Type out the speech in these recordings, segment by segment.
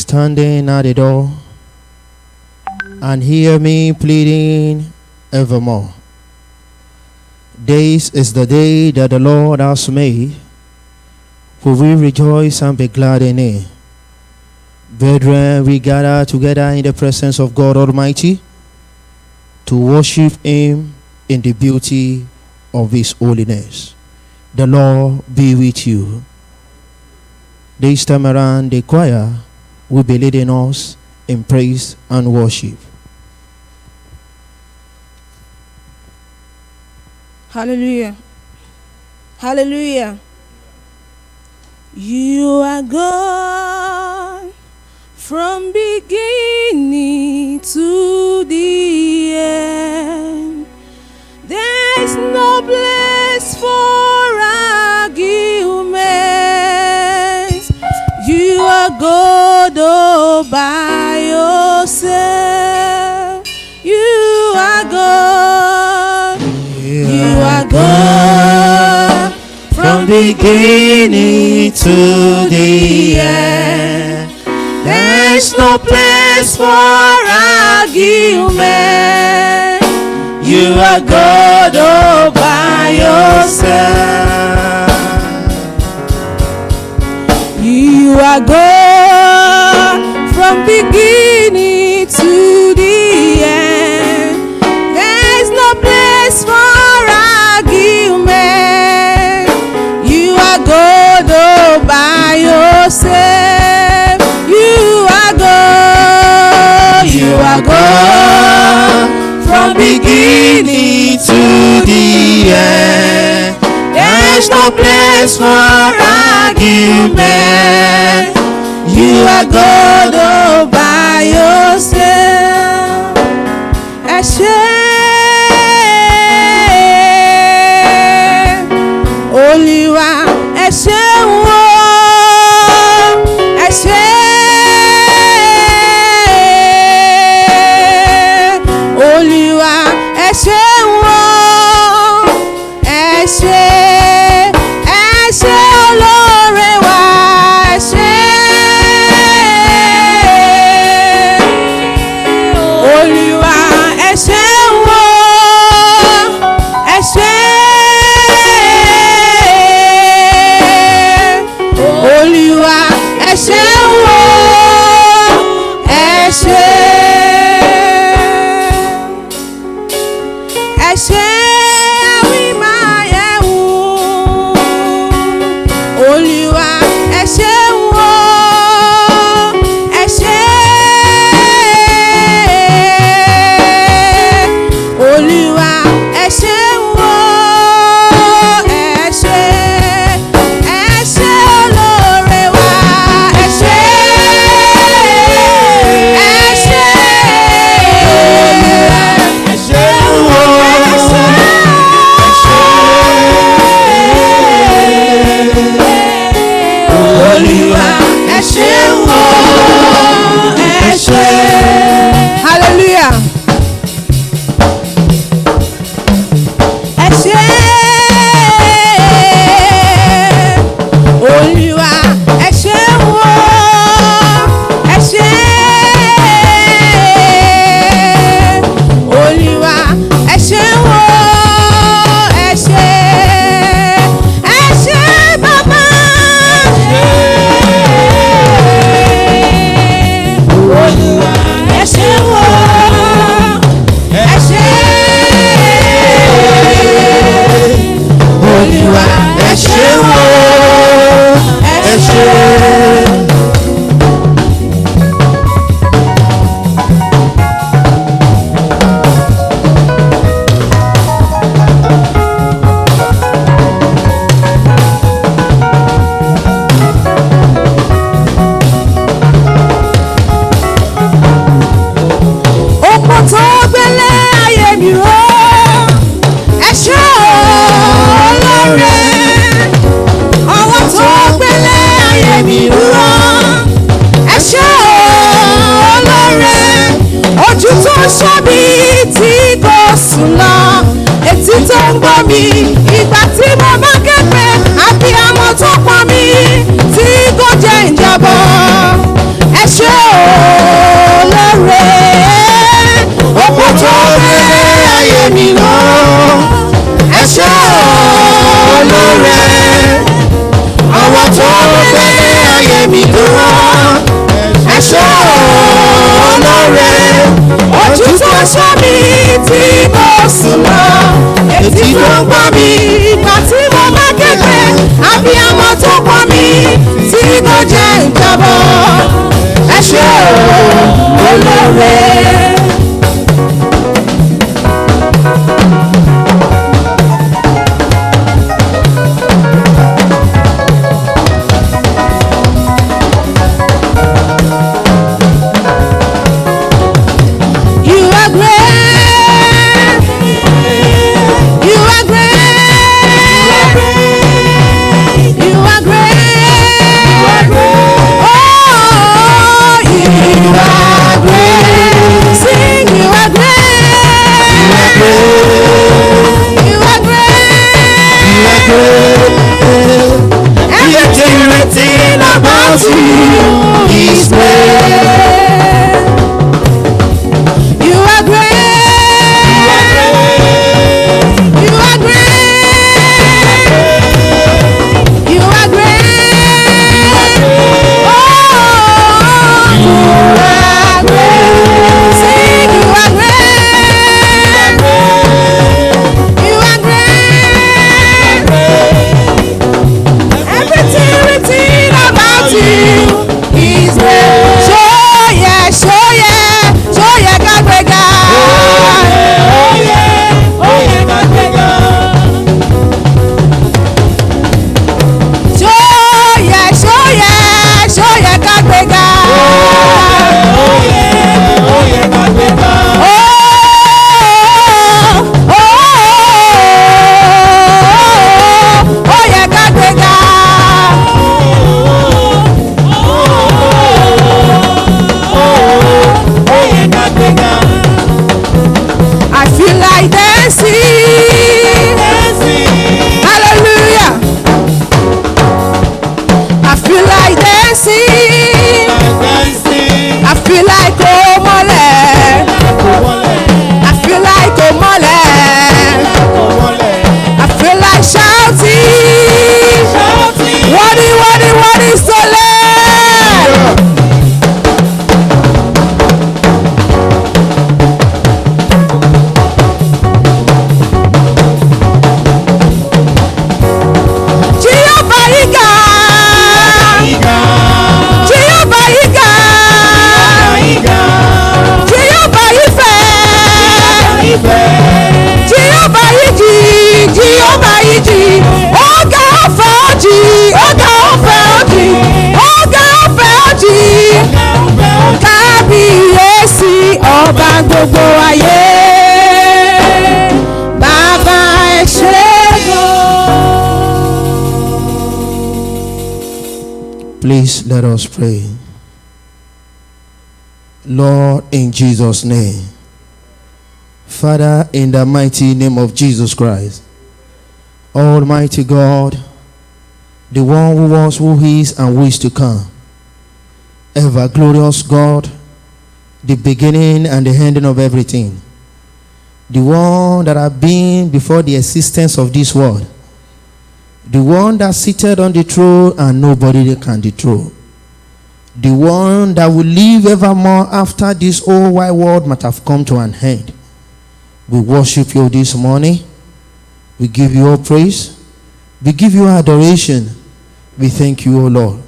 standing at the door and hear me pleading evermore. This is the day that the Lord has made. Will we rejoice and be glad in it? Brethren, we gather together in the presence of God Almighty to worship Him in the beauty of His holiness. The Lord be with you. This time around, the choir will be leading us in praise and worship. Hallelujah. Hallelujah. You are God from beginning to the end. There is no place for arguments. You are God all by yourself. You are God. You are God from beginning to the end. There's no place for argument. You are God all by yourself. You are God from beginning to the end. There's no place for argument. You are God all by yourself. You are God. You are God from beginning to the end. There's no place for argument. You are God all by yourself. Agege, Olúwa, ẹ ṣeun o. Agege, Olúwa, ẹ ṣeun o. Ẹ ṣé olóore wa. Ẹ ṣé Olúwa, ẹ ṣeun o. Ẹ ṣé Olúwa, ẹ ṣeun o. Ẹ ṣé àwímáyẹ̀wò. Olúwa, ẹ ṣeun o. Ẹ ṣé Olúwa, ẹ ṣeun o. Ẹ ṣé olóore wa. Ẹ ṣé Olúwa, ẹ ṣeun o. Olúwa, ẹ ṣeun o. Ẹ ṣé. Hallelujah. Ẹ ṣé Olúwa, ẹ ṣeun o. Ẹ ṣé Olúwa, ẹ ṣeun o. Ẹ ṣé bàbá. Ẹ ṣé mi dúró. Ẹ ṣé olóore, ojú tó ṣọ́ mi tí mo sùn lọ, etí tó ń gbọ́ mi ìgbà tí mo bá képe, abiyamọ tó pọ́n mi tí kò jẹ́ ìjábọ̀. Ẹ ṣé olóore. Please let us pray. Lord, in Jesus' name. Father, in the mighty name of Jesus Christ, Almighty God, the one who was, who is, and who is to come, ever glorious God, the beginning and the ending of everything, the one that have been before the existence of this world, the one that seated on the throne and nobody can dethrone, the one that will live evermore after this whole wide world might have come to an end. We worship you this morning. We give you all praise. We give you adoration. We thank you, O Lord,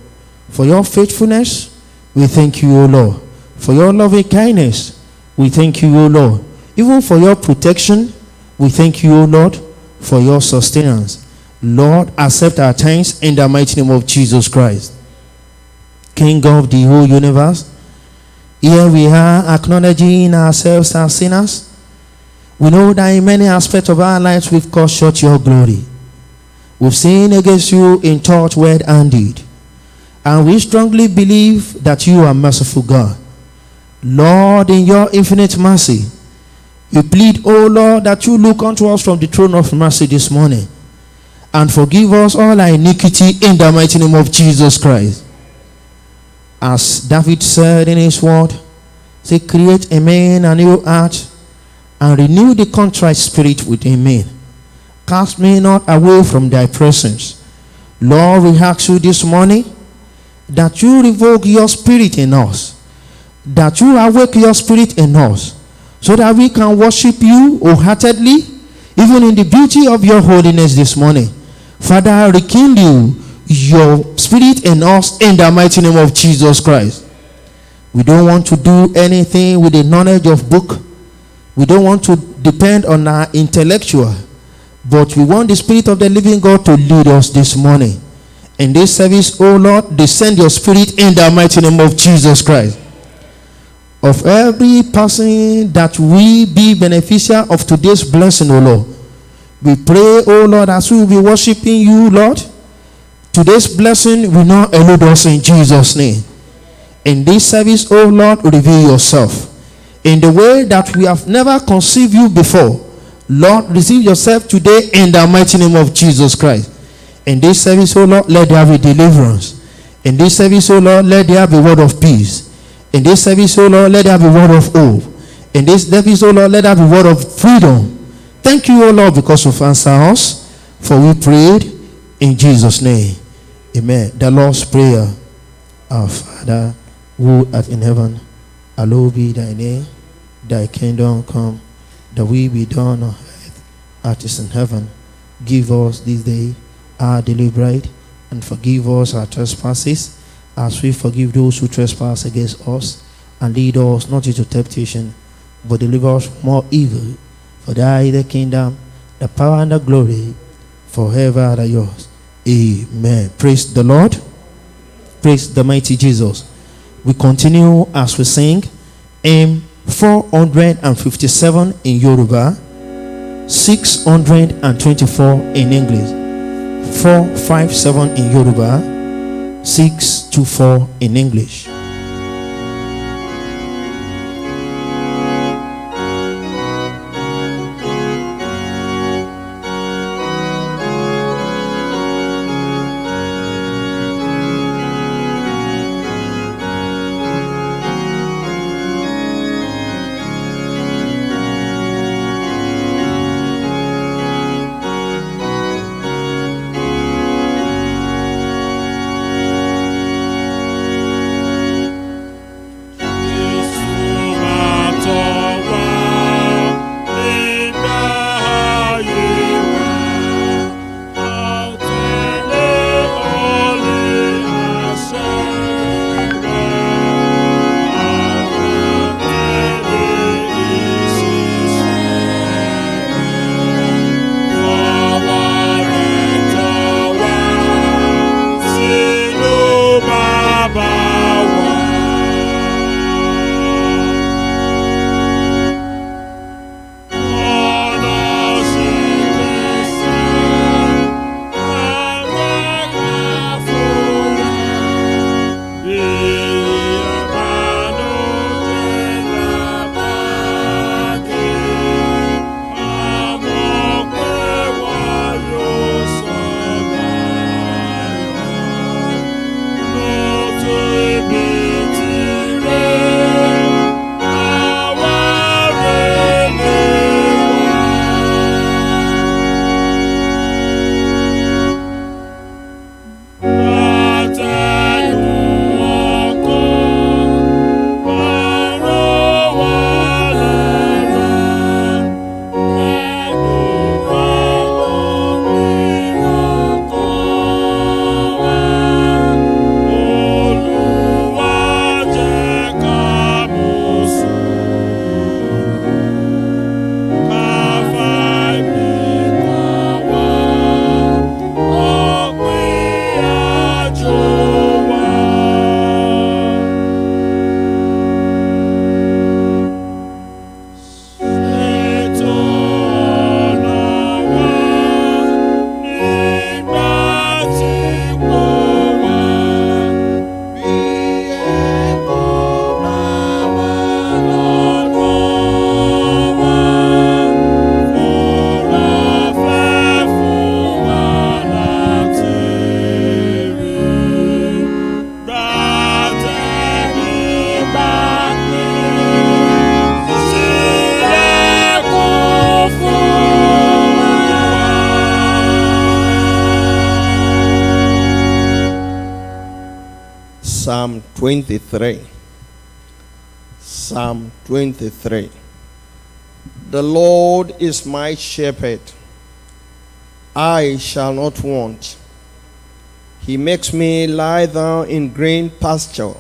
for your faithfulness. We thank you, O Lord, for your loving kindness. We thank you, O Lord, even for your protection. We thank you, O Lord, for your sustenance. Lord, accept our thanks in the mighty name of Jesus Christ, King of the whole universe. Here we are acknowledging ourselves as sinners. We know that in many aspects of our lives we've cut short your glory. We've sinned against you in thought, word, and deed. And we strongly believe that you are merciful God. Lord, in your infinite mercy, we plead, O Lord, that you look unto us from the throne of mercy this morning and forgive us all our iniquity in the mighty name of Jesus Christ. As David said in his word, say, create in me a new heart and renew the contrite spirit within me. Cast me not away from thy presence. Lord, we ask you this morning, that you revoke your spirit in us, that you awake your spirit in us, so that we can worship you wholeheartedly, even in the beauty of your holiness this morning. Father, rekindle your spirit in us in the mighty name of Jesus Christ. We don't want to do anything with the knowledge of book. We don't want to depend on our intellectual, but we want the Spirit of the living God to lead us this morning. In this service, oh Lord, descend your Spirit in the mighty name of Jesus Christ. Of every person that we be beneficial of today's blessing, oh Lord, we pray, oh Lord, as we will be worshiping you, Lord, today's blessing will not elude us in Jesus' name. In this service, oh Lord, reveal yourself in the way that we have never conceived you before. Lord, receive yourself today in the mighty name of Jesus Christ. In this service, oh Lord, let there be deliverance. In this service, oh Lord, let there be word of peace. In this service, oh Lord, let there be word of hope. In this service, oh Lord, let there be word of freedom. Thank you, oh Lord, because you've answered us. For we prayed in Jesus' name. Amen. The Lord's Prayer. Our Father, who art in heaven, hallowed be thy name. Thy kingdom come, thy will be done on earth as it is in heaven. Give us this day our daily bread, and forgive us our trespasses, as we forgive those who trespass against us. And lead us not into temptation, but deliver us from all evil. For thy is the kingdom, the power, and the glory, forever are yours. Amen. Praise the Lord. Praise the mighty Jesus. We continue as we sing hymn 457 in Yoruba, 624 in English. 457 in Yoruba, 624 in English. Psalm 23. Psalm 23. The Lord is my shepherd. I shall not want. He makes me lie down in green pasture.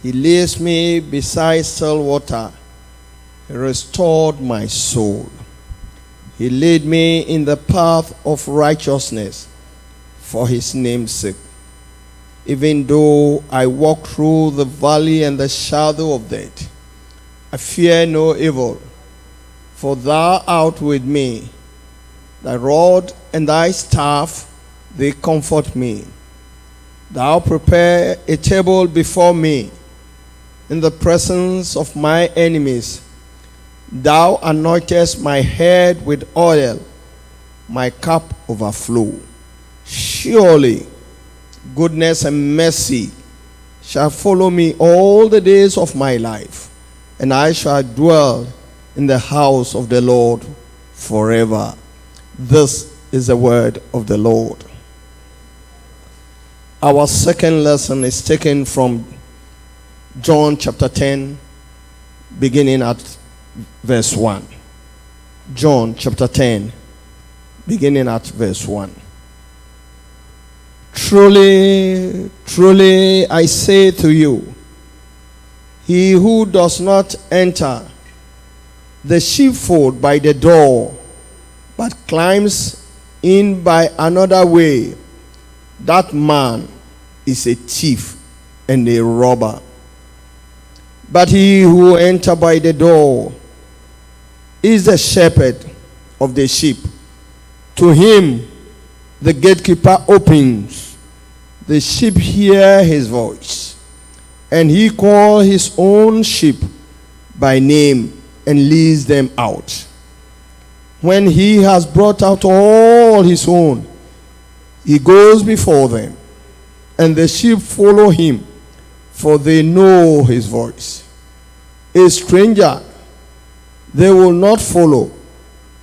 He leads me beside still water. He restored my soul. He led me in the path of righteousness for his name's sake. Even though I walk through the valley and the shadow of death, I fear no evil, for thou art with me. Thy rod and thy staff, they comfort me. Thou prepare a table before me in the presence of my enemies. Thou anointest my head with oil, my cup overflow. Surely goodness and mercy shall follow me all the days of my life, and I shall dwell in the house of the Lord forever. This is the word of the Lord. Our second lesson is taken from John chapter 10, beginning at verse 1. John chapter 10, beginning at verse 1. Truly, truly, I say to you, he who does not enter the sheepfold by the door, but climbs in by another way, that man is a thief and a robber. But he who enters by the door is the shepherd of the sheep. To him the gatekeeper opens. The sheep hear his voice, and he calls his own sheep by name and leads them out. When he has brought out all his own, he goes before them, and the sheep follow him, for they know his voice. A stranger they will not follow,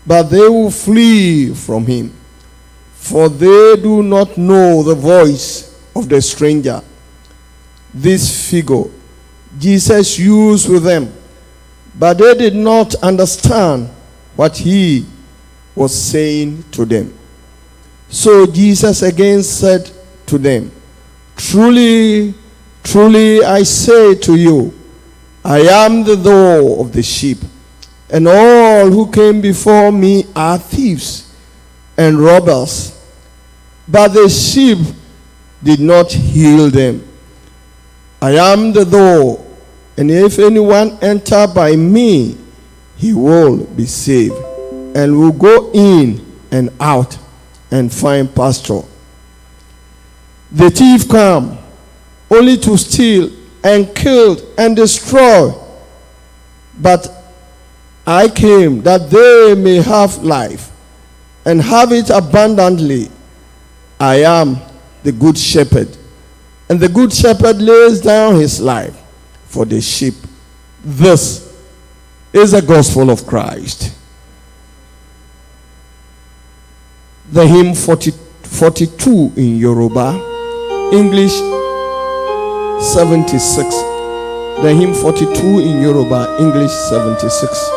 but they will flee from him, for they do not know the voice of the stranger. This figure Jesus used with them, but they did not understand what he was saying to them. So Jesus again said to them, Truly, truly, I say to you, I am the door of the sheep, and all who came before me are thieves and robbers, but the sheep did not heal them. I am the door, and if anyone enter by me, he will be saved, and will go in and out and find pasture. The thief come only to steal and kill and destroy, but I came that they may have life and have it abundantly. I am the good shepherd, and the good shepherd lays down his life for the sheep. This is the gospel of Christ. The hymn 42 in Yoruba, English 76. The hymn 42 in Yoruba, English 76.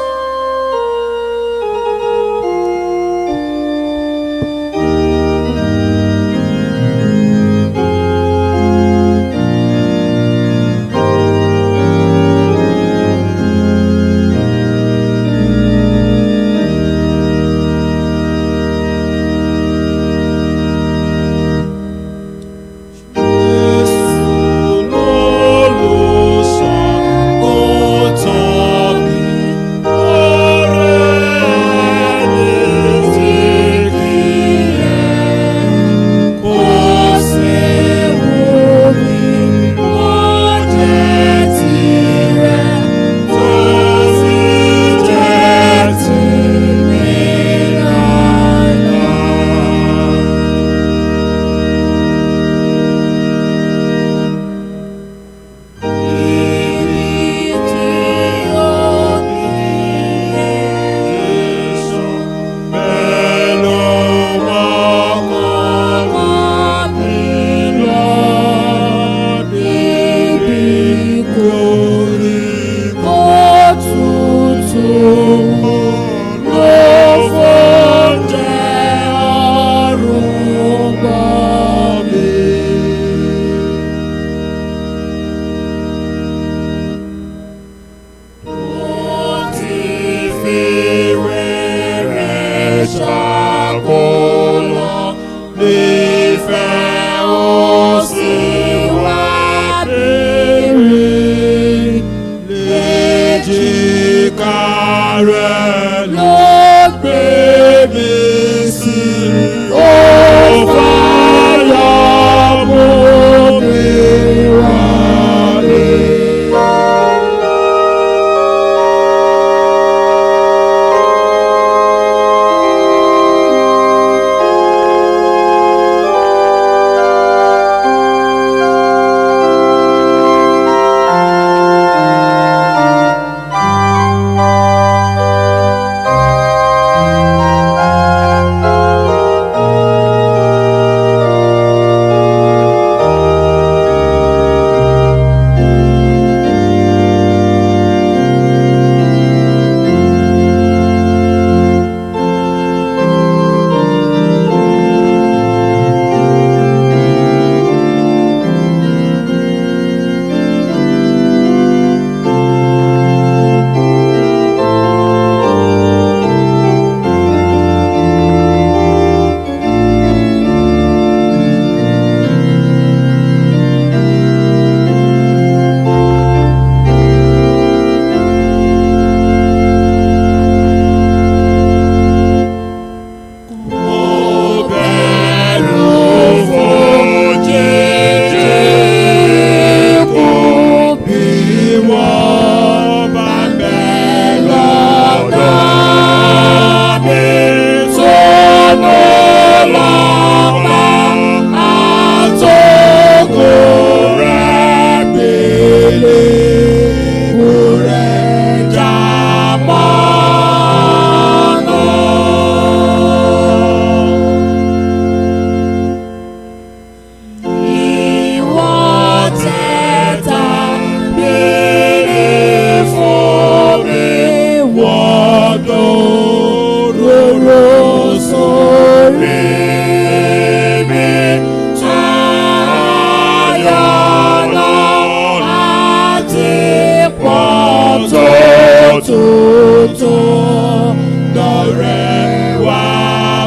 tuntun lọ́rẹ́ wá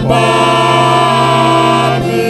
bá mi.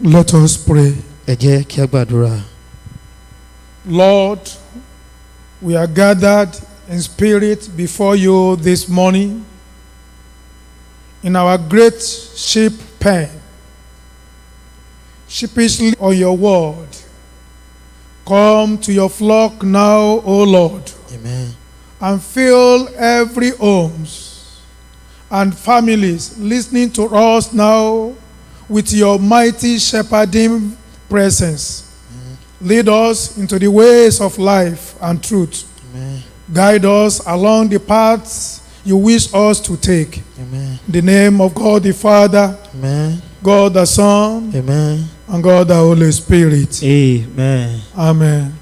Let us pray. Ẹ jẹ́ kí a gbàdúrà. Lord, we are gathered in spirit before you this morning in our great sheep pen, sheepishly on your word. Come to your flock now, O Lord, Amen. and fill every homes and families listening to us now with your mighty shepherding presence. Lead us into the ways of life and truth. Amen. Guide us along the paths you wish us to take. Amen. In the name of God the Father, Amen. God the Son, Amen. and God the Holy Spirit. Amen. Amen.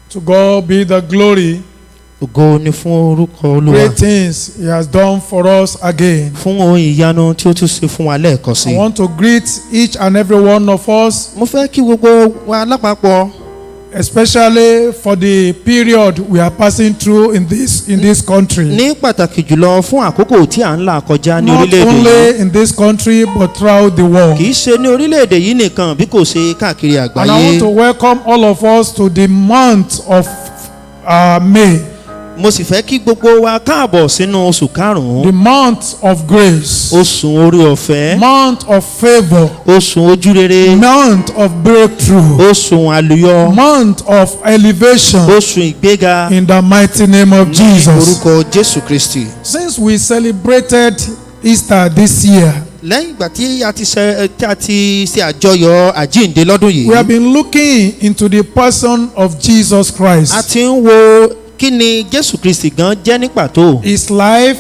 To God be the glory. Ògo ni fún orúkọ Olúwa. Great things He has done for us again. Fún ohun ìyanu tí ó tún ṣe fún wa lẹ́ẹ̀kan sí. I want to greet each and every one of us, Mo fẹ́ kí gbogbo wa lápapọ̀, especially for the period we are passing through in this country. ní pàtàkì jùlọ fún àkókò tí à ń là kọjá ní Not orílẹ̀-èdè yìí. only in this country but throughout the world. Kì í ṣe ní orílẹ̀-èdè yìí nìkan bí kò ṣe káàkiri And I want to àgbáyé. welcome all of us to the month of May, Mo sì fẹ́ kí gbogbo wa káàbọ̀ sínú oṣù the karùn-ún, month of grace, oṣù orí ọ̀fẹ́, month of favor, oṣù ojúrere, month of breakthrough, oṣù àlùyọ, month of elevation oṣù ìgbéga in the mighty name of ní Jesus. orúkọ Jésù Kristi. Since we celebrated Easter this year, Lẹ́yìn ìgbà tí a ti ṣe àjọyọ̀ àjíǹde lọ́dún we have yìí, been looking into the person of Jesus a Christ, ti ń wo kí ni Jésù Kristi gan jẹ́ ní pàtó, His life,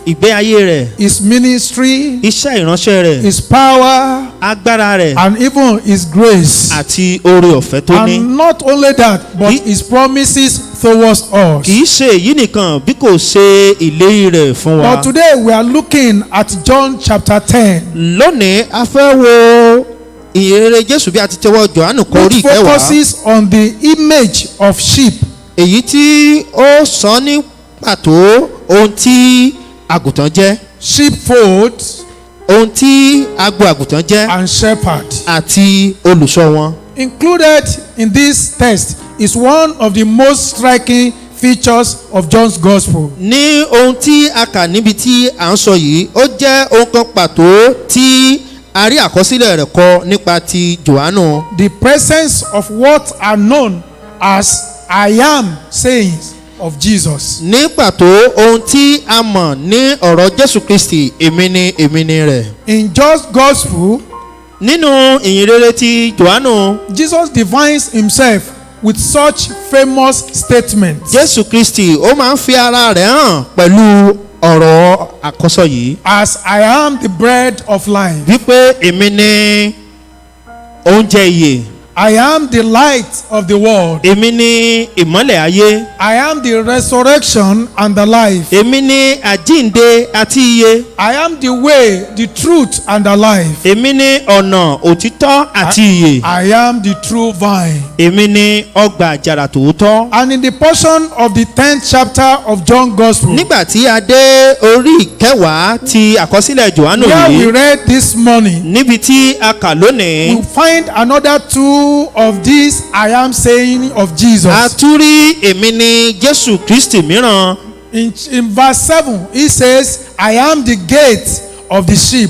ìgbé ayé rẹ̀, His ministry, iṣẹ́ ìránṣẹ́ rẹ̀, His power, agbára rẹ̀ and even His grace. àti oore ọ̀fẹ́ tó ní. And not only that, but His promises towards us. Kì í ṣe èyí nìkan bí kò ṣe ìlérí rẹ̀ fún wa. But today we are looking at John chapter 10, Lónìí a fẹ́ wo ìyìnrere Jésù bí a ti tẹ́wọ́ Jòhánù kọ orí which ìkẹwàá, focuses on the image of sheep. èyí tí ó sọ ní pàtó ohun tí àgùntàn jẹ́, Sheepfold ohun tí agbo àgùntàn jẹ́ and shepherd. àti olùṣọ́ wọn. Included in this text is one of the most striking features of John's gospel. Ní ohun tí a kà níbi tí à ń sọ yìí, ó jẹ́ ohun kan pàtó tí a rí àkọsílẹ̀ rẹ̀ kọ nípa ti Jòhánù. The presence of what are known as I am sayings of Jesus. Ní pàtó ohun tí a mọ̀ ní ọ̀rọ̀ Jésù Kristi, èmi ni rẹ̀. In John's gospel, Nínú ìyìnrere ti Jòhánù, Jesus defines himself with such famous statements Jésù Kristi ó máa ń fi ara rẹ̀ hàn pẹ̀lú ọ̀rọ̀ àkọsọ yìí, as I am the bread of life. wípé èmi ni oúnjẹ ìyè, I am the light of the world. èmi ni ìmọ́lẹ̀ ayé, I am the resurrection and the life. èmi ni àjíǹde àti ìyè, I am the way, the truth, and the life. èmi ni ọ̀nà òtítọ́ àti ìyè, I am the true vine. èmi ni ọgbà àjàrà tòótọ́. And in the portion of the 10th chapter of John's Gospel, Nígbà tí a dé orí ìkẹwàá ti àkọsílẹ̀ Jòhánù where we yìí, read this morning, níbi tí a kà lónìí, we find another two of these I am saying of a Jesus. tún rí èmi ni Jésù Kristi mìíràn In verse 7, he says, I am the gate of the sheep.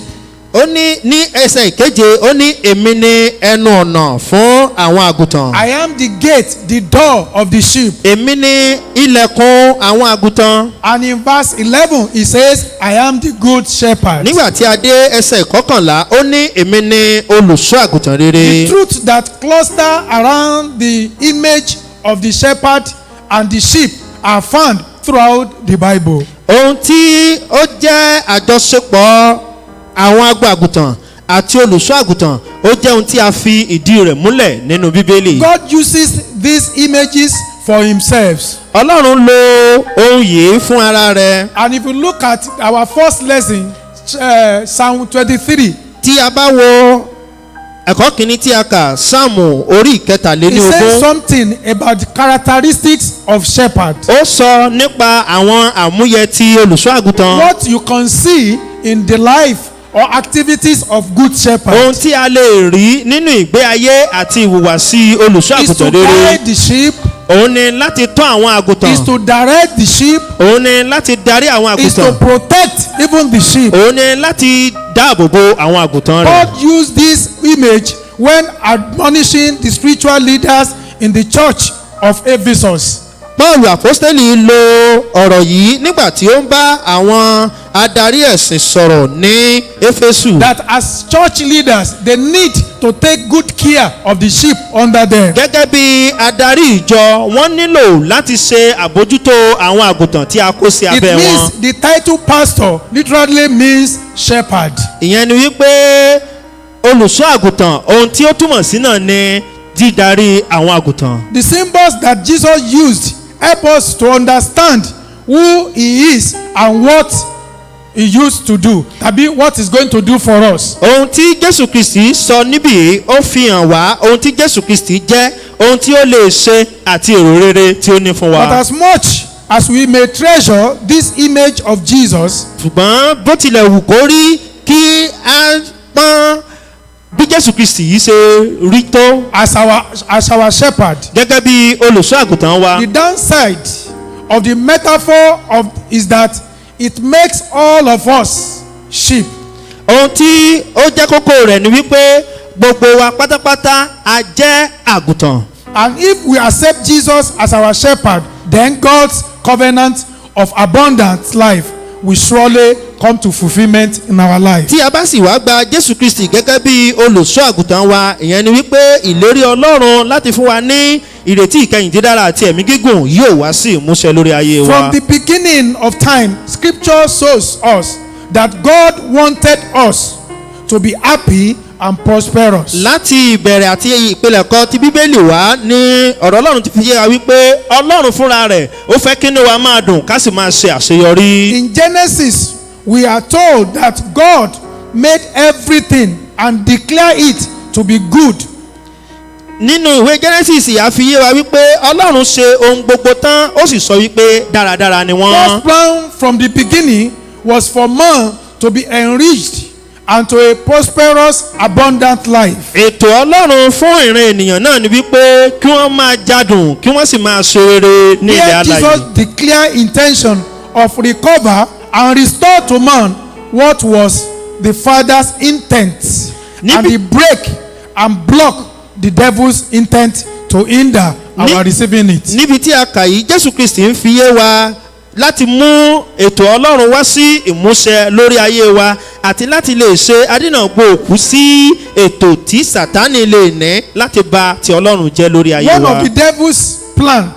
ó ní ẹsẹ̀ ìkeje ó ní èmi ni ẹnu ọ̀nà fún àwọn àgùntàn. I am the gate, the door of the sheep. èmi ni ilẹ̀kùn àwọn àgùntàn. And in verse 11, he says, I am the good shepherd. nígbà tí a dé ẹsẹ̀ ìkọkànlá ó ní èmi ni olùṣọ́ àgùntàn rere. The truth that cluster around the image of the shepherd and the sheep are found throughout the Bible. ohun tí ó jẹ́ àjọṣepọ̀ àwọn agbo àgùntàn àti olùṣọ́ àgùntàn ó jẹ́ ohun tí a fi ìdí rẹ̀ múlẹ̀ nínú bíbélì. God uses these images for himself. ọlọ́run lo ohun yìí fún ara rẹ̀. And if you look at our first lesson, Psalm 23, tí a bá wo ẹ̀kọ́ kìíní tí a kà sáàmù orí it says ìkẹtàléníogún. something about the characteristics of shepherd. ó sọ nípa àwọn àmúyẹ ti olùṣọ́ àgùntàn. What you can see in the life or activities of good shepherd ohun tí a lè rí nínú ìgbé ayé àti ìhùwàsí olùṣọ́ is to àgùntàn rere. guide the sheep, òun ni láti tọ́ àwọn àgùntàn. is to direct the sheep, òun ni láti darí àwọn is to àgùntàn. protect even the sheep. òun ni láti dáàbò bo àwọn àgùntàn rẹ̀. God used this image when admonishing the spiritual leaders in the church of Ephesus. Pọ́ọ̀lù àpọ́stélì lo ọ̀rọ̀ yìí nígbà tí ó ń bá àwọn adarí ẹ̀sìn sọ̀rọ̀ ní Éfésù. That as church leaders, they need to take good care of the sheep under them. Gẹ́gẹ́ bí adarí ìjọ wọ́n nílò láti ṣe àbójútó àwọn àgùntàn tí a kó sí It abẹ́ means wọn. the title pastor literally means shepherd. Ìyẹn ni wípé olùṣọ́ àgùntàn ohun tí ó túmọ̀ sí náà ni dídarí àwọn àgùntàn. The symbols that Jesus used help us to understand who he is and what he used to do. Tàbí what he's going to do for us. Ohun tí Jésù Kristì sọ níbí ó fi hàn wá ohun tí Jésù Kristì jẹ́, ohun tí ó lè ṣe àti èrò rere tí ó ní fún wa. But as much as we may treasure this image of Jesus, ṣùgbọ́n bó tilẹ̀ wù kó rí kí a pọ́n bí Jésù Kristì yìí ṣe rí tó as our shepherd, gẹ́gẹ́ bí olùṣọ́ àgùntàn wa. the downside of the metaphor is that it makes all of us sheep. ohun tí ó jẹ́ kókó rẹ̀ ni wípé gbogbo wa pátápátá a jẹ́ àgùntàn. And if we accept Jesus as our shepherd, then God's covenant of abundant life will surely come to fulfillment in our life. tí a bá sì wá gba Jésù Kristì gẹ́gẹ́ bí olùṣọ́ àgùntàn wa, ìyẹn ni wípé ìlérí Ọlọ́run láti fún wa ní ìrètí ìkẹyìn dídára àti ẹ̀mí gígùn yóò wá sí ìmúṣẹ lórí ayé wa. From the beginning of time, scripture shows us that God wanted us to be happy and prosperous. láti ìbẹ̀rẹ̀ àti ìpilẹ̀kọ ti Bíbélì wá ní ọ̀rọ̀ Ọlọ́run ti fi yé wa wípé Ọlọ́run fúnra rẹ̀ ó fẹ́ kí inú wa máa dùn ká sì máa ṣe àṣeyọrí. In Genesis, we are told that God made everything and declared it to be good. nínú ìwé Genesis a fi yé wa wípé Ọlọ́run ṣe ohun gbogbo tán ó sì sọ wípé dáradára ni wọ́n. God's plan from the beginning was for man to be enriched and to a prosperous, abundant life. ètò Ọlọ́run fún ìran ènìyàn náà ni wípé kí wọ́n máa jádùn kí wọ́n sì máa ṣe rere ní ilẹ̀ Here alààyè. Jesus declared intention of recover and restore to man what was the Father's intent, and he break and block the devil's intent to hinder our receiving it. níbi tí a kà yìí Jésù Kristì ń fi yé wa láti mú ètò Ọlọ́run wá sí ìmúṣẹ lórí ayé wa àti láti lè ṣe adínàgbò òkú sí ètò tí Sátánì lè ní láti bà ti Ọlọ́run jẹ́ lórí ayé One wa. of the devil's plan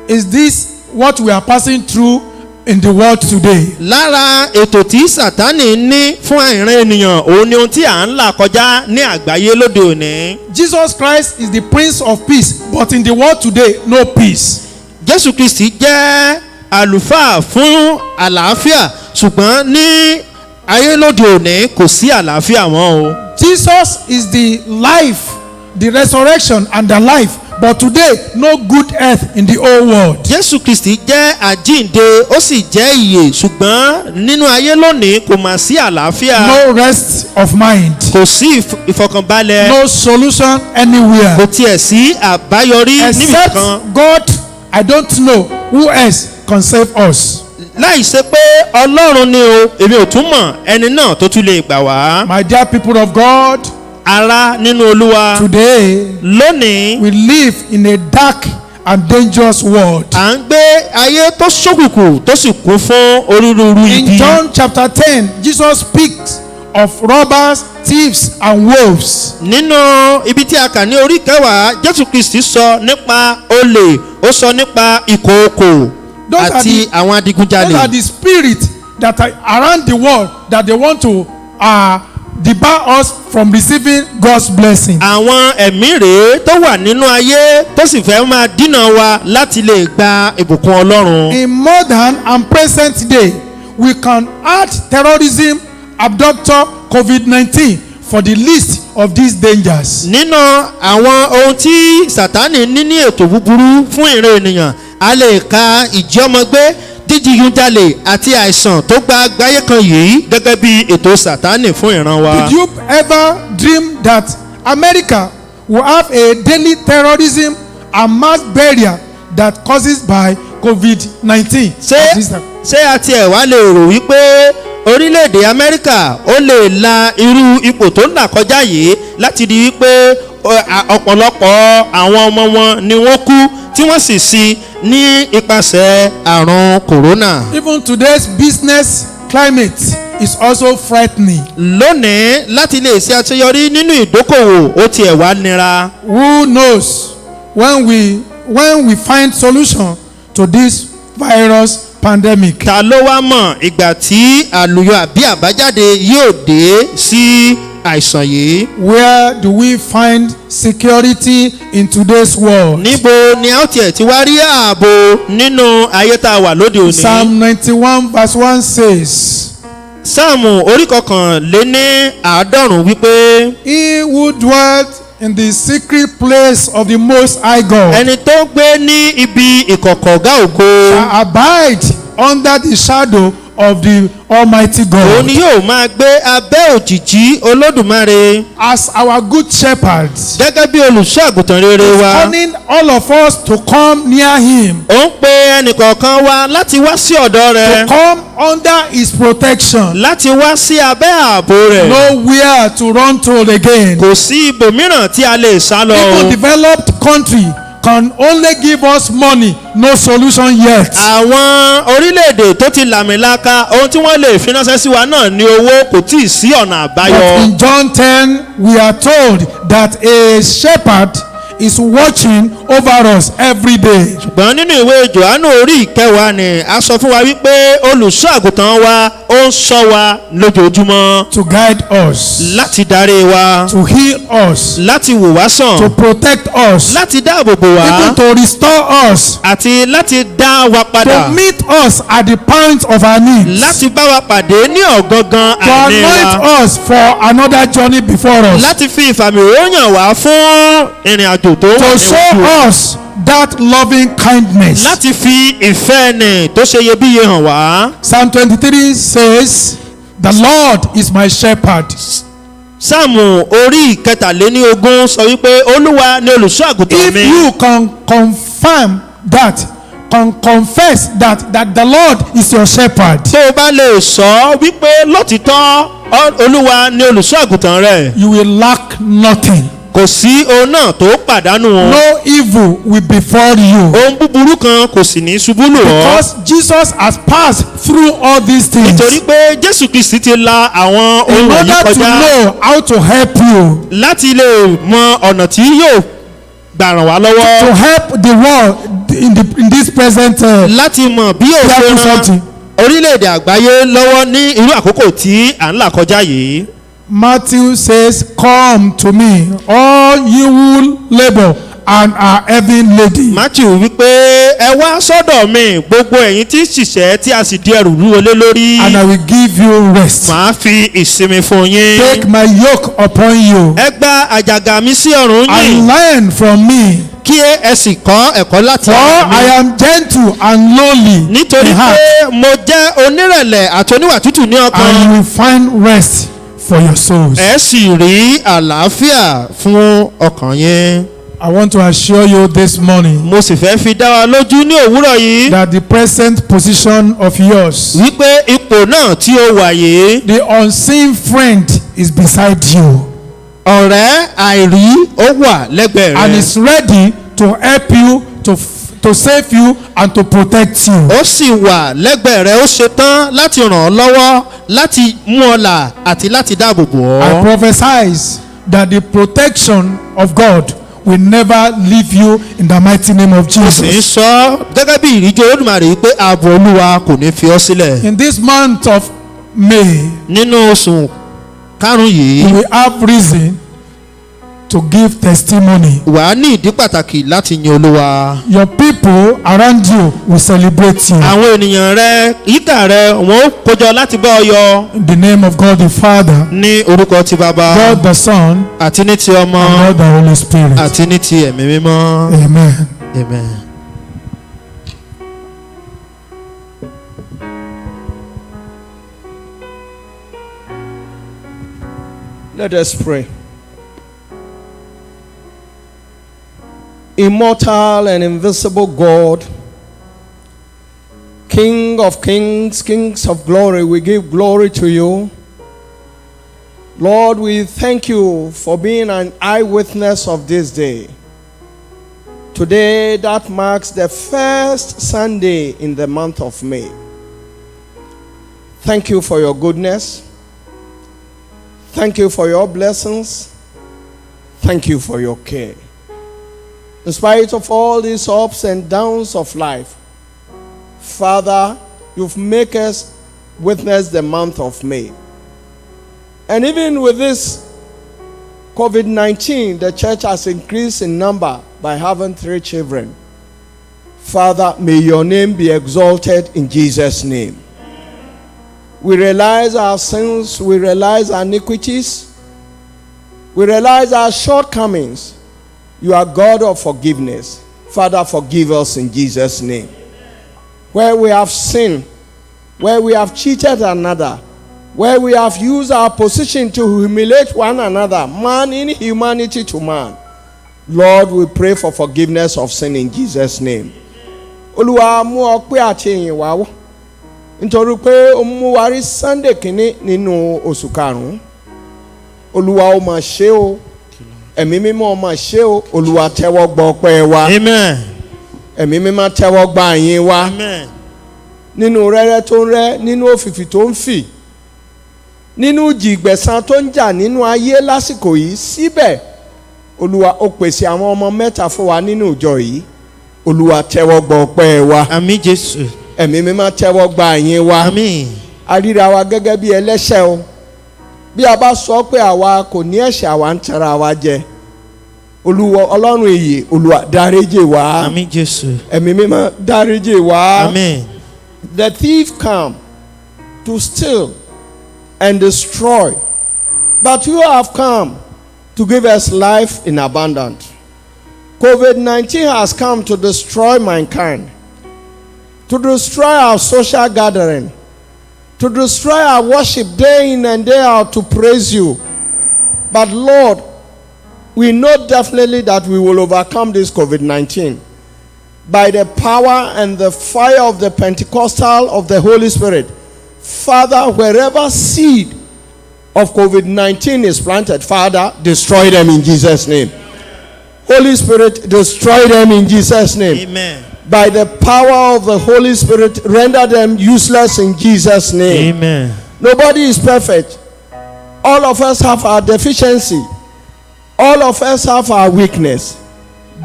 is this what we are passing through in the world today. lára ètò tí Sátánì ní fún ìran ènìyàn òun ni ohun tí à ń là kọjá ní àgbáyé lóde òní. Jesus Christ is the Prince of Peace, but in the world today, no peace. Jésù Kristì jẹ́ àlùfáà fún àlàáfíà ṣùgbọ́n ní ayé lóde òní kò sí àlàáfíà mọ́ o. Jesus is the life, the resurrection and the life, but today no good health in the whole world. Jésù Kristì jẹ́ àjíǹde ó sì jẹ́ ìyè ṣùgbọ́n nínú ayé lónìí kò mà sí àlàáfíà. No rest of mind. kò sí ìfọkànbalẹ̀. No solution anywhere. kò tiẹ̀ sí àbáyọrí níbi Except kan. God, I don't know who else can save us. láì ṣe pé Ọlọ́run ni o èmi ò tún mọ̀ ẹni náà tó tún lè gbà wá. My dear people of God, ará nínú Olúwa, today lónìí we live in a dark and dangerous world. à ń gbé ayé tó ṣókùnkùn tó sì kún fún onírúurú In ibi. John chapter 10, Jesus speaks of robbers, thieves, and wolves. nínú ibi tí a kà ní orí kẹwàá Jésù Kristi sọ nípa olè, ó sọ nípa ìkookò àti àwọn adigunjalè. Those are the spirits that are around the world that they want to debar us from receiving God's blessing. àwọn ẹ̀mí rèé tó wà nínú ayé tó sì fẹ́ máa dínà wa láti lè gba ìbùkún Ọlọ́run. In modern and present day, we can add terrorism, abductor, COVID-19 for the list of these dangers. nínú àwọn ohun tí Sátánì ní ní ètò búburú fún ìran ènìyàn, a lè ka ìjọmọgbé, jíjìgúnjalè àti àìsàn tó gba àgbáyé kan yìí gẹ́gẹ́ bí ètò Sátánì fún ìran wa. Did you ever dream that America will have a daily terrorism and mass burial that causes by COVID-19? ṣé a tiẹ̀ wá lè rò wípé orílẹ̀-èdè Amẹ́ríkà ó lè la irú ipò tó ń là kọjá yìí láti di wípé ọ̀pọ̀lọpọ̀ àwọn ọmọ wọn ni wọ́n kú tí wọ́n sì sí ní ipasẹ̀ àrùn kòrónà. Even today's business climate is also frightening. lónìí láti lè ṣe àṣeyọrí nínú ìdókòwò ó tiẹ̀ wá nira. Who knows when we find solution to this virus pandemic? ta ló wá mọ̀ ìgbà tí àlùyọ àbí àbájáde yóò dé sí àìsàn yìí. Where do we find security in today's world? níbo ni a ó tiẹ̀ ti wá rí ààbò nínú ayé tá a wà lóde òní. Psalm 91 verse 1 says, sáàmù orí kọkànléní àádọ́rùn wípé. He who dwelt in the secret place of the Most High God ẹni tó gbé ní ibi ìkọ̀kọ̀ ọ̀gá ògo. shall abide under the shadow of the Almighty God. òun ni yóò máa gbé abẹ́ òjìji Olódùmarè. As our good shepherds, gẹ́gẹ́ bí olùṣọ́ àgùntàn rere wa. calling all of us to come near him, ó ń pe ẹnìkọ̀ọ̀kan wa láti wá sí ọ̀dọ̀ rẹ̀. to come under his protection. láti wá sí abẹ́ ààbò rẹ̀. Nowhere to run to again. kò sí ibòmíràn tí a lè sá lọ. Even developed country can only give us money, no solution yet. àwọn orílẹ̀-èdè tó ti làmìlaka ohun tí wọ́n lè fi ránṣẹ́ sí wa náà ní owó, kò tí ì sí ọ̀nà But àbáyọ. in John 10, we are told that a shepherd is watching over us every day. ṣùgbọ́n nínú ìwé Jòhánù orí ìkẹwàá ni a sọ fún wa wípé olùṣọ́ àgùntàn wa ó ń ṣọ́ wa lójoojúmọ́ To guide us, láti darí wa, to heal us, láti wò wá sàn, to protect us, láti dáàbò bò wá even to restore us, àti láti dá wa padà, to meet us at the point of our needs, láti bá wa pàdé ní ọ̀gangan to àìní wa, anoint us for another journey before us, láti fi ìfàmì òróyàn wá fún ìrìn àjò tó wà to show níwájú, us that loving kindness. láti fi ìfẹ́ ẹni tó ṣe iyebíye hàn wá. Psalm 23 says, "The Lord is my shepherd. Sáàmù orí ìkẹtàléníogún sọ wípé Olúwa ni olùṣọ́ àgùntàn If mi. you can confess that the Lord is your shepherd, tó o bá lè sọ wípé lótìtọ́ Olúwa ni olùṣọ́ àgùntàn rẹ, you will lack nothing. kò sí ohun náà tó pàdánù wọn. No evil will befall you. ohun búburú kan kò sì ní ṣubú lù ọ́. Because Jesus has passed through all these things. nítorí pé Jésù Kristi ti la àwọn In ohun yìí order to kọjá know how to help you, láti lè mọ ọ̀nà tí yóò gbà ràn wá lọ́wọ́. to help the world in this present láti mọ bí yóò ṣe fearful ran something. orílẹ̀-èdè àgbáyé lọ́wọ́ ní irú àkókò tí à ń là kọjá yìí. Matthew says, "Come to me, all you who labor and are heavy laden, Matthew wípé ẹ wá sọ́dọ̀ mi gbogbo ẹ̀yin tí ṣiṣẹ́ tí a sì di ẹrù rúwo lé lórí. and I will give you rest. màá fi ìsinmi fún yín. Take my yoke upon you ẹ gba àjàgà mi sí ọrùn and yín learn from me, kí ẹ sì kọ́ ẹ̀kọ́ láti for ọ̀dọ̀ mi. I am gentle and lowly nítorí in heart, pé mo jẹ́ onírẹ̀lẹ̀ àti oníwà tútù ní and ọkàn. you will find rest for your souls." ẹ sì rí àlàáfíà fún ọkàn yín. I want to assure you this morning mo sì fẹ́ fi dá wa lójú ní òwúrọ̀ yìí that the present position of yours, wípé ipò náà tí o wà yìí the unseen friend is beside you ọ̀rẹ́ àìrí ó wà lẹ́gbẹ̀ẹ́ and rẹ is ready to help you to save you and to protect you. ó sì wà lẹ́gbẹ̀ẹ́ rẹ ó ṣetán láti ràn ọ́ lọ́wọ́ láti mú ọ là àti láti dáàbò bò I ọ́. prophesy that the protection of God will never leave you in the mighty name of sì ń Jesus. sọ gẹ́gẹ́ bí ìríjú Olódùmarè yìí pé ààbò Olúwa kò ní fi ọ́ sílẹ̀. In this month of May, nínú oṣù karùn-ún yìí you will have reason to give testimony. wàá ní ìdí pàtàkì láti yin Olúwa. Your people around you will celebrate you. àwọn ènìyàn rẹ yíká rẹ wọn ó kójọ láti bá ọ yọ In the name of God the Father, ní orúkọ ti bàbá God the Son, àti ní ti ọmọ and God the Holy Spirit. àti ní ti ẹ̀mí mímọ́. Amen. Amen. Let us pray. Immortal and invisible God, King of kings, kings of glory, we give glory to you. Lord, we thank you for being an eyewitness of this day. Today, that marks the first Sunday in the month of May. Thank you for your goodness. Thank you for your blessings. Thank you for your care. In spite of all these ups and downs of life, Father, you've made us witness the month of May. And even with this COVID-19, the church has increased in number by having 3 children. Father, may your name be exalted in Jesus' name. We realize our sins, we realize our iniquities, we realize our shortcomings. You are God of forgiveness. Father, forgive us in Jesus' name. Where we have sinned, where we have cheated another, where we have used our position to humiliate one another, man in humanity to man, Lord, we pray for forgiveness of sin in Jesus' name. Olúwa mú ọpẹ́ àti ìyìn wá wò nítorí pé ó mú wa rí Sunday kìíní nínú oṣù karùn-ún. Olúwa ó máa ṣe o, ẹ̀mí mímọ́ ó máa ṣe o. Olúwa tẹ́wọ́ gbọ́ ọpẹ́ wa. Amen. Ẹ̀mí mímọ́ tẹ́wọ́ gba ìyìn wa. Amen. Nínú rẹ́rẹ́ tó ń rẹ́, nínú òfìfì tó ń fì, nínú jìgbẹ̀san tó ń jà nínú ayé lásìkò yìí, síbẹ̀ Olúwa ó pèsè àwọn ọmọ mẹ́ta fún wa nínú ìjọ yìí. Olúwa tẹ́wọ́ gbọ́ ọpẹ́ wa. Àmín Jésù. Ẹ̀mí mímọ́ tẹ́wọ́ gba ìyìn wa. Àmín. A ríra wa gẹ́gẹ́ bí ẹlẹ́ṣẹ̀ o. Bí a bá sọ pé àwa kò ní ẹ̀ṣẹ̀, àwa ń tẹra wa jẹ. Olúwa Ọlọ́run ìyè, Olúwa dáríjì wa. Àmín Jésù. Ẹ̀mí mímọ́ dáríjì wa. Àmín. The thief come to steal and destroy, but you have come to give us life in abundance. COVID-19 has come to destroy mankind, to destroy our social gathering, to destroy our worship day in and day out to praise you. But Lord, we know definitely that we will overcome this COVID-19 by the power and the fire of the Pentecostal of the Holy Spirit. Father, wherever seed of COVID-19 is planted, Father, destroy them in Jesus' name. Holy Spirit, destroy them in Jesus' name. Amen. By the power of the Holy Spirit, render them useless in Jesus' name. Amen. Nobody is perfect. All of us have our deficiency. All of us have our weakness.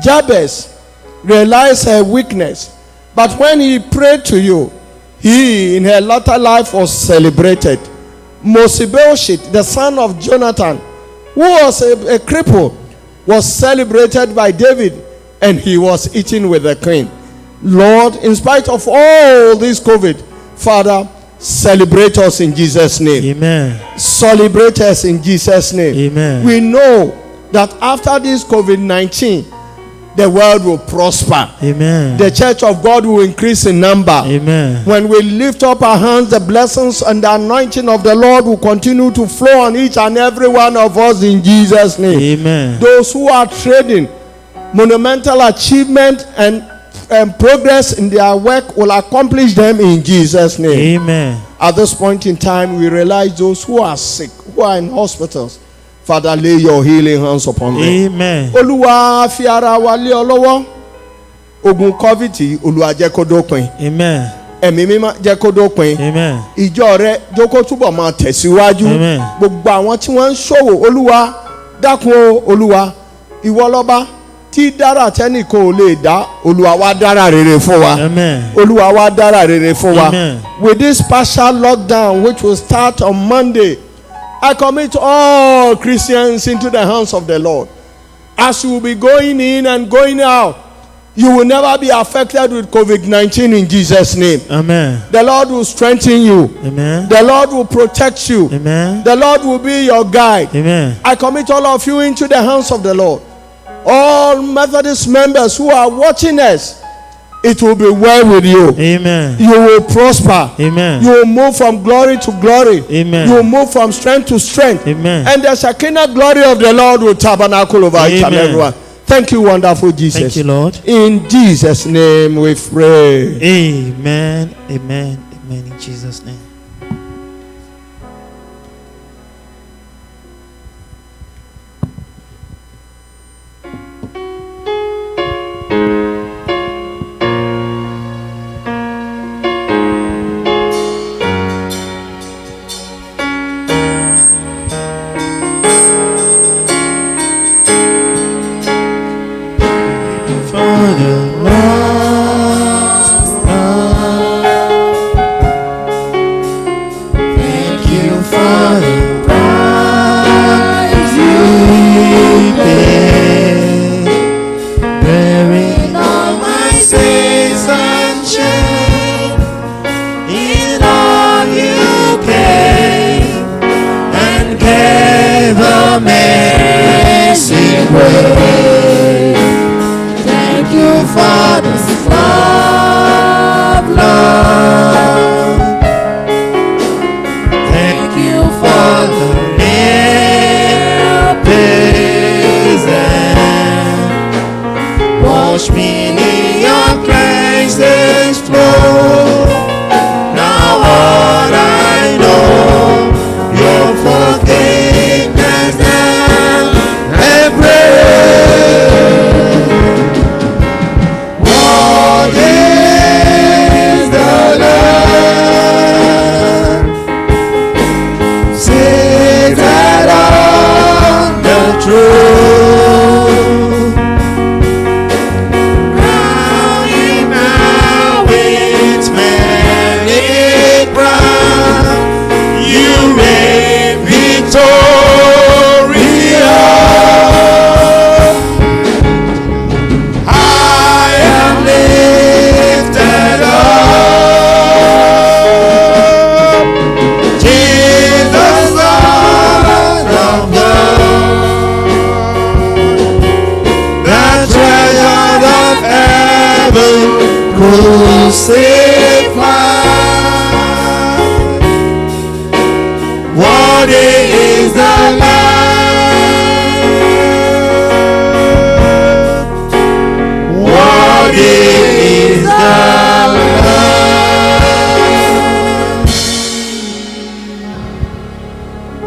Jabez realized her weakness, but when he prayed to you, he in her latter life was celebrated. Mephibosheth, the son of Jonathan, who was a cripple, was celebrated by David, and he was eating with the queen. Lord, in spite of all this COVID, Father, celebrate us in Jesus' name. Amen. Celebrate us in Jesus' name. Amen. We know that after this COVID-19, the world will prosper. Amen. The church of God will increase in number. Amen. When we lift up our hands, the blessings and the anointing of the Lord will continue to flow on each and every one of us in Jesus' name. Amen. Those who are trading monumental achievement and progress in their work will accomplish them in Jesus' name. Amen. At this point in time, we realize those who are sick, who are in hospitals, Father, lay your healing hands upon them. Amen. Olúwa fi ara wa lé ọ lọ́wọ́. Ogun COVID Olúwa jẹ́ kó dópin. Amen. Ẹ̀mí mímọ́ jẹ́ kó dópin. Amen. Ìjọ rẹ jókòó túbọ̀ máa tẹ̀síwájú. Amen. Gbogbo àwọn tí wọ́n ń ṣòwò Olúwa dákun o Olúwa ìwọ lọ́ba tí dára tẹ́nìkan ò lè dá Olúwa wá dára rere fún wa. Amen. Olúwa wá dára rere fún wa. Amen. With this partial lockdown which will start on Monday, I commit all Christians into the hands of the Lord. As you will be going in and going out, you will never be affected with COVID-19 in Jesus' name. Amen. The Lord will strengthen you. Amen. The Lord will protect you. Amen. The Lord will be your guide. Amen. I commit all of you into the hands of the Lord. All Methodist members who are watching us, it will be well with you. Amen. You will prosper. Amen. You will move from glory to glory. Amen. You will move from strength to strength. Amen. And the Shekinah glory of the Lord will tabernacle over each and Amen. everyone. Thank you, wonderful Jesus. Thank you, Lord. In Jesus' name we pray. Amen. Amen. Amen. In Jesus' name.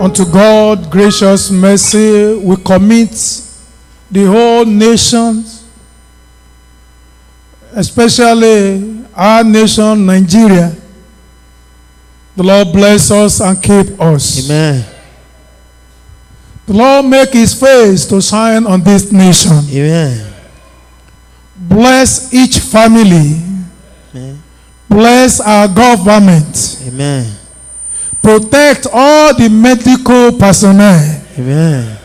Unto God, gracious mercy, we commit the whole nation, especially our nation, Nigeria. The Lord bless us and keep us. Amen. The Lord make his face to shine on this nation. Amen. Bless each family. Amen. Bless our government. Amen. Protect all the medical personnel. Amen.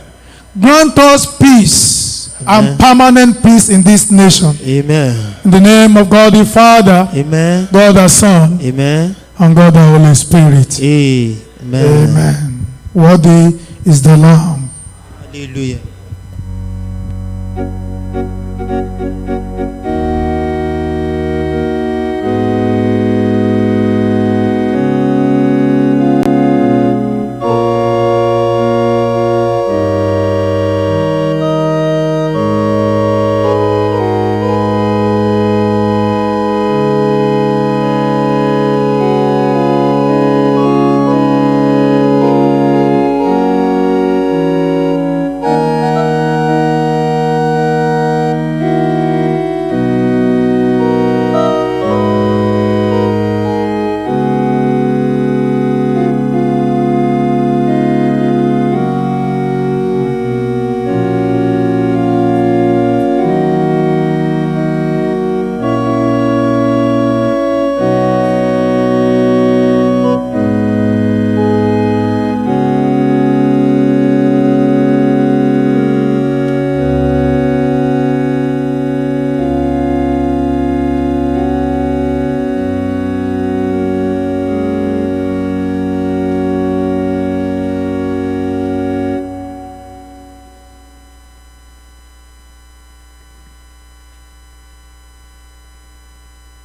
Grant us peace and permanent peace in this nation. Amen. In the name of God the Father, Amen. God the Son, Amen. and God the Holy Spirit. Amen. Amen. Worthy is the Lamb. Hallelujah.